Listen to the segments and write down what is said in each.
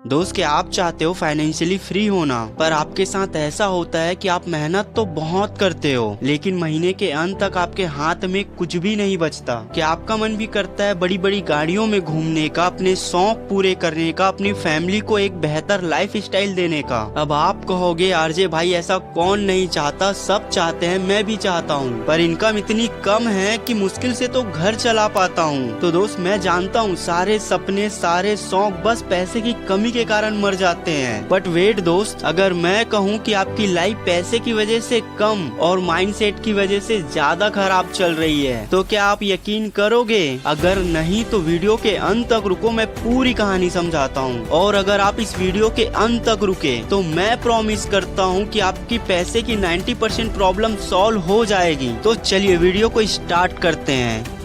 दोस्त, क्या आप चाहते हो फाइनेंशियली फ्री होना, पर आपके साथ ऐसा होता है कि आप मेहनत तो बहुत करते हो लेकिन महीने के अंत तक आपके हाथ में कुछ भी नहीं बचता। क्या आपका मन भी करता है बड़ी बड़ी गाड़ियों में घूमने का, अपने शौक पूरे करने का, अपनी फैमिली को एक बेहतर लाइफ स्टाइल देने का? अब आप कहोगे आरजे भाई ऐसा कौन नहीं चाहता, सब चाहते हैं, मैं भी चाहता हूँ, पर इनकम इतनी कम है कि मुश्किल से तो घर चला पाता हूँ। तो दोस्त, मैं जानता हूँ सारे सपने सारे शौक बस पैसे की कमी के कारण मर जाते हैं। बट वेट दोस्त, अगर मैं कहूँ कि आपकी लाइफ पैसे की वजह से कम और माइंडसेट की वजह से ज्यादा खराब चल रही है, तो क्या आप यकीन करोगे? अगर नहीं तो वीडियो के अंत तक रुको, मैं पूरी कहानी समझाता हूँ। और अगर आप इस वीडियो के अंत तक रुके तो मैं प्रॉमिस करता हूँ कि आपकी पैसे की 90% प्रॉब्लम सॉल्व हो जाएगी। तो चलिए वीडियो को स्टार्ट करते हैं।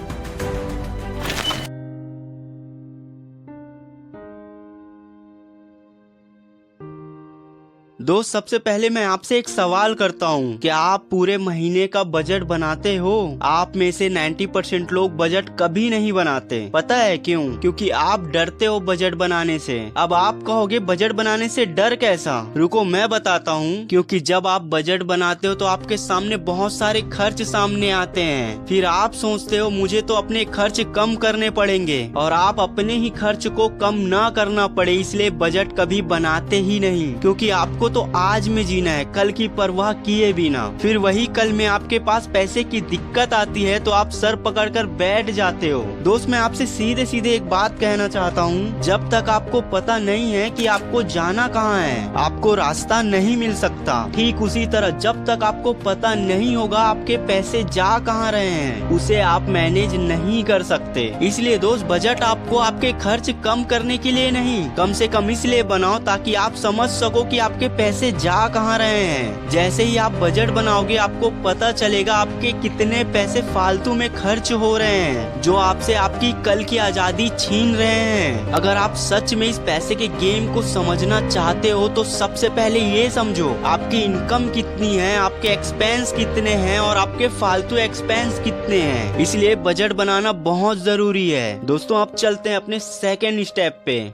दोस्त, सबसे पहले मैं आपसे एक सवाल करता हूँ, क्या आप पूरे महीने का बजट बनाते हो? आप में से 90% लोग बजट कभी नहीं बनाते। पता है क्यों? क्योंकि आप डरते हो बजट बनाने से। अब आप कहोगे बजट बनाने से डर कैसा? रुको मैं बताता हूँ। क्योंकि जब आप बजट बनाते हो तो आपके सामने बहुत सारे खर्च सामने आते हैं। फिर आप सोचते हो मुझे तो अपने खर्च कम करने पड़ेंगे, और आप अपने ही खर्च को कम ना करना पड़े इसलिए बजट कभी बनाते ही नहीं। क्योंकि आपको तो आज में जीना है, कल की परवाह किए बिना। फिर वही कल में आपके पास पैसे की दिक्कत आती है तो आप सर पकड़कर बैठ जाते हो। दोस्त, मैं आपसे सीधे सीधे एक बात कहना चाहता हूँ, जब तक आपको पता नहीं है कि आपको जाना कहाँ है, आपको रास्ता नहीं मिल सकता। ठीक उसी तरह जब तक आपको पता नहीं होगा आपके पैसे जा कहाँ रहे हैं, उसे आप मैनेज नहीं कर सकते। इसलिए दोस्त, बजट आपको आपके खर्च कम करने के लिए नहीं, कम से कम इसलिए बनाओ ताकि आप समझ सको कि आपके पैसे जा कहाँ रहे हैं। जैसे ही आप बजट बनाओगे आपको पता चलेगा आपके कितने पैसे फालतू में खर्च हो रहे हैं, जो आपसे आपकी कल की आजादी छीन रहे हैं। अगर आप सच में इस पैसे के गेम को समझना चाहते हो तो सबसे पहले ये समझो आपकी इनकम कितनी है, आपके एक्सपेंस कितने हैं और आपके फालतू एक्सपेंस कितने हैं। इसलिए बजट बनाना बहुत जरूरी है। दोस्तों, अब चलते हैं अपने सेकेंड स्टेप पे।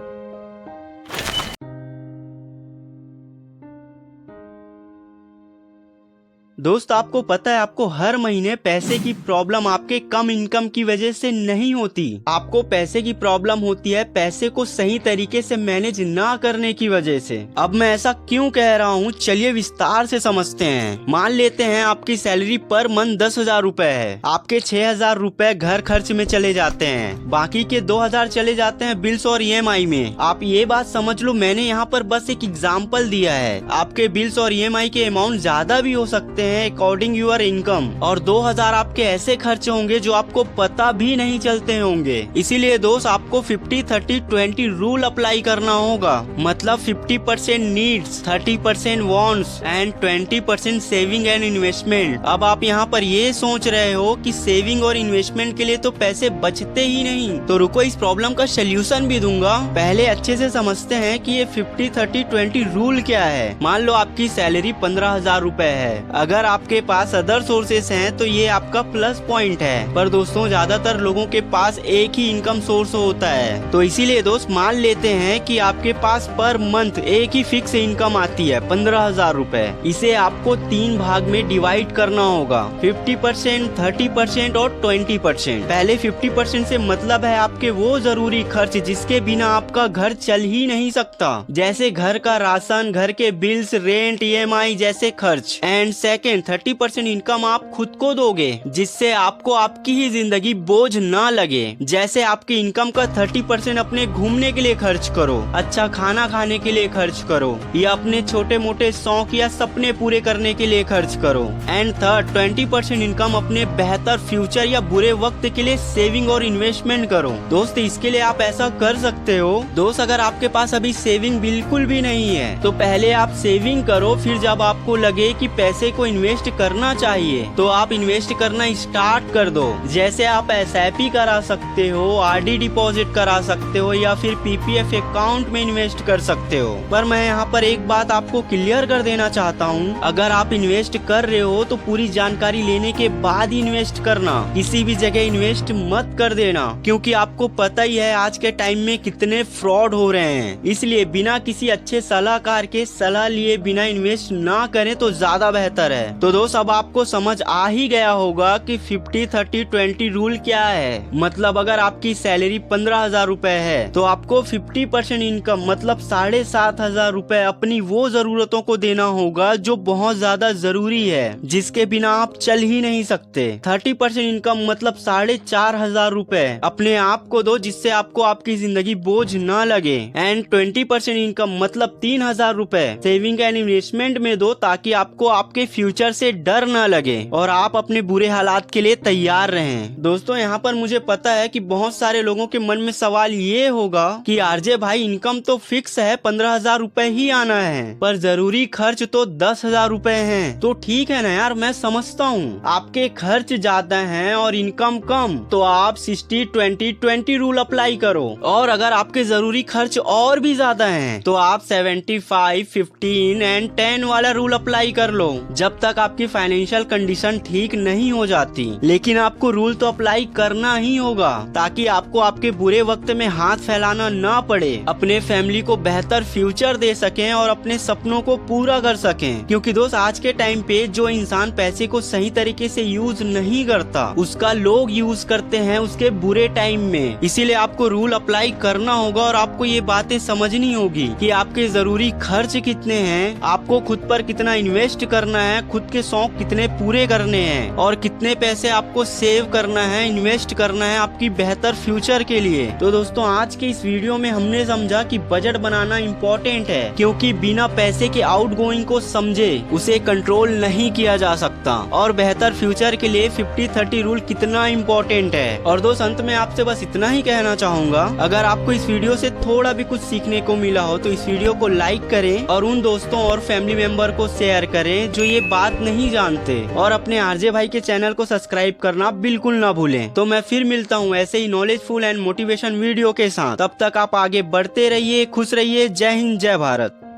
दोस्त, आपको पता है आपको हर महीने पैसे की प्रॉब्लम आपके कम इनकम की वजह से नहीं होती। आपको पैसे की प्रॉब्लम होती है पैसे को सही तरीके से मैनेज ना करने की वजह से। अब मैं ऐसा क्यों कह रहा हूँ, चलिए विस्तार से समझते हैं। मान लेते हैं आपकी सैलरी पर मंथ 10,000 रूपए है। आपके 6,000 रूपए घर खर्च में चले जाते हैं, बाकी के 2,000 चले जाते हैं बिल्स और EMI में। आप ये बात समझ लो, मैंने यहाँ पर बस एक एग्जाम्पल दिया है। आपके बिल्स और EMI के अमाउंट ज्यादा भी हो सकते हैं अकॉर्डिंग यूर इनकम, और 2,000 आपके ऐसे खर्चे होंगे जो आपको पता भी नहीं चलते होंगे। इसीलिए दोस्त, आपको 50-30-20 रूल अप्लाई करना होगा। मतलब 50% needs, 30% wants and 20% saving and investment. अब आप यहाँ पर ये सोच रहे हो कि सेविंग और इन्वेस्टमेंट के लिए तो पैसे बचते ही नहीं, तो रुको इस प्रॉब्लम का सोल्यूशन भी दूंगा। पहले अच्छे से समझते हैं कि ये 50-30-20 रूल क्या है। मान लो आपकी सैलरी 15,000 रूपए है। अगर आपके पास अदर सोर्सेस हैं तो ये आपका प्लस पॉइंट है, पर दोस्तों ज्यादातर लोगों के पास एक ही इनकम सोर्स होता है। तो इसीलिए दोस्त, मान लेते हैं कि आपके पास पर मंथ एक ही फिक्स इनकम आती है 15,000 रूपए। इसे आपको 3 भाग में डिवाइड करना होगा, 50%, 30% और 20%। पहले 50% से मतलब है आपके वो जरूरी खर्च जिसके बिना आपका घर चल ही नहीं सकता, जैसे घर का राशन, घर के बिल्स, रेंट, EMI जैसे खर्च। एंड सेकेंड 30% इनकम आप खुद को दोगे, जिससे आपको आपकी ही जिंदगी बोझ ना लगे। जैसे आपकी इनकम का 30% अपने घूमने के लिए खर्च करो, अच्छा खाना खाने के लिए खर्च करो, या अपने छोटे मोटे शौक या सपने पूरे करने के लिए खर्च करो। एंड थर्ड 20% इनकम अपने बेहतर फ्यूचर या बुरे वक्त के लिए सेविंग और इन्वेस्टमेंट करो। दोस्त, इसके लिए आप ऐसा कर सकते हो। दोस्त, अगर आपके पास अभी सेविंग बिल्कुल भी नहीं है तो पहले आप सेविंग करो, फिर जब आपको लगे कि पैसे को इन्वेस्ट करना चाहिए तो आप इन्वेस्ट करना स्टार्ट कर दो। जैसे आप SIP करा सकते हो, RD डिपॉजिट करा सकते हो या फिर PPF अकाउंट में इन्वेस्ट कर सकते हो। पर मैं यहाँ पर एक बात आपको क्लियर कर देना चाहता हूँ, अगर आप इन्वेस्ट कर रहे हो तो पूरी जानकारी लेने के बाद ही इन्वेस्ट करना, किसी भी जगह इन्वेस्ट मत कर देना, क्योंकि आपको पता ही है आज के टाइम में कितने फ्रॉड हो रहे हैं। इसलिए बिना किसी अच्छे सलाहकार के सलाह लिए बिना इन्वेस्ट ना करें तो ज्यादा बेहतर है। तो दोस्त अब आपको समझ आ ही गया होगा कि 50-30-20 रूल क्या है। मतलब अगर आपकी सैलरी 15,000 रुपए है तो आपको 50% इनकम मतलब 7,500 रुपए अपनी वो जरूरतों को देना होगा जो बहुत ज्यादा जरूरी है, जिसके बिना आप चल ही नहीं सकते। 30% इनकम मतलब 4,500 रुपए अपने आप को दो, जिससे आपको आपकी जिंदगी बोझ ना लगे। एंड 20% इनकम मतलब 3,000 रुपए सेविंग एंड इन्वेस्टमेंट में दो, ताकि आपको आपके फ्यूचर से डर ना लगे और आप अपने बुरे हालात के लिए तैयार रहें। दोस्तों यहाँ पर मुझे पता है कि बहुत सारे लोगों के मन में सवाल ये होगा कि RJ भाई इनकम तो फिक्स है, 15,000 रुपए ही आना है, पर जरूरी खर्च तो 10,000 रुपए हैं। तो ठीक है ना यार, मैं समझता हूँ आपके खर्च ज्यादा हैं और इनकम कम, तो आप 60-20-20 रूल अप्लाई करो। और अगर आपके जरूरी खर्च और भी ज्यादा हैं तो आप 75-15 एंड 10 वाला रूल अप्लाई कर लो, जब तक आपकी फाइनेंशियल कंडीशन ठीक नहीं हो जाती। लेकिन आपको रूल तो अप्लाई करना ही होगा, ताकि आपको आपके बुरे वक्त में हाथ फैलाना ना पड़े, अपने फैमिली को बेहतर फ्यूचर दे सकें और अपने सपनों को पूरा कर सकें। क्योंकि दोस्त आज के टाइम पे जो इंसान पैसे को सही तरीके से यूज नहीं करता, उसका लोग यूज करते हैं उसके बुरे टाइम में। इसीलिए आपको रूल अप्लाई करना होगा और आपको ये बातें समझनी होगी कि आपके जरूरी खर्च कितने हैं, आपको खुद पर कितना इन्वेस्ट करना है, खुद के शौक कितने पूरे करने हैं और कितने पैसे आपको सेव करना है, इन्वेस्ट करना है आपकी बेहतर फ्यूचर के लिए। तो दोस्तों आज के इस वीडियो में हमने समझा कि बजट बनाना इम्पोर्टेंट है, क्योंकि बिना पैसे के आउटगोइंग को समझे उसे कंट्रोल नहीं किया जा सकता, और बेहतर फ्यूचर के लिए 50-30 रूल कितना इम्पोर्टेंट है। और दोस्त अंत में आपसे बस इतना ही कहना चाहूंगा, अगर आपको इस वीडियो से थोड़ा भी कुछ सीखने को मिला हो तो इस वीडियो को लाइक करें और उन दोस्तों और फैमिली मेंबर को शेयर करें जो ये बात नहीं जानते, और अपने RJ भाई के चैनल को सब्सक्राइब करना बिल्कुल ना भूलें। तो मैं फिर मिलता हूँ ऐसे ही नॉलेजफुल एंड मोटिवेशन वीडियो के साथ। तब तक आप आगे बढ़ते रहिए, खुश रहिए। जय हिंद, जय भारत।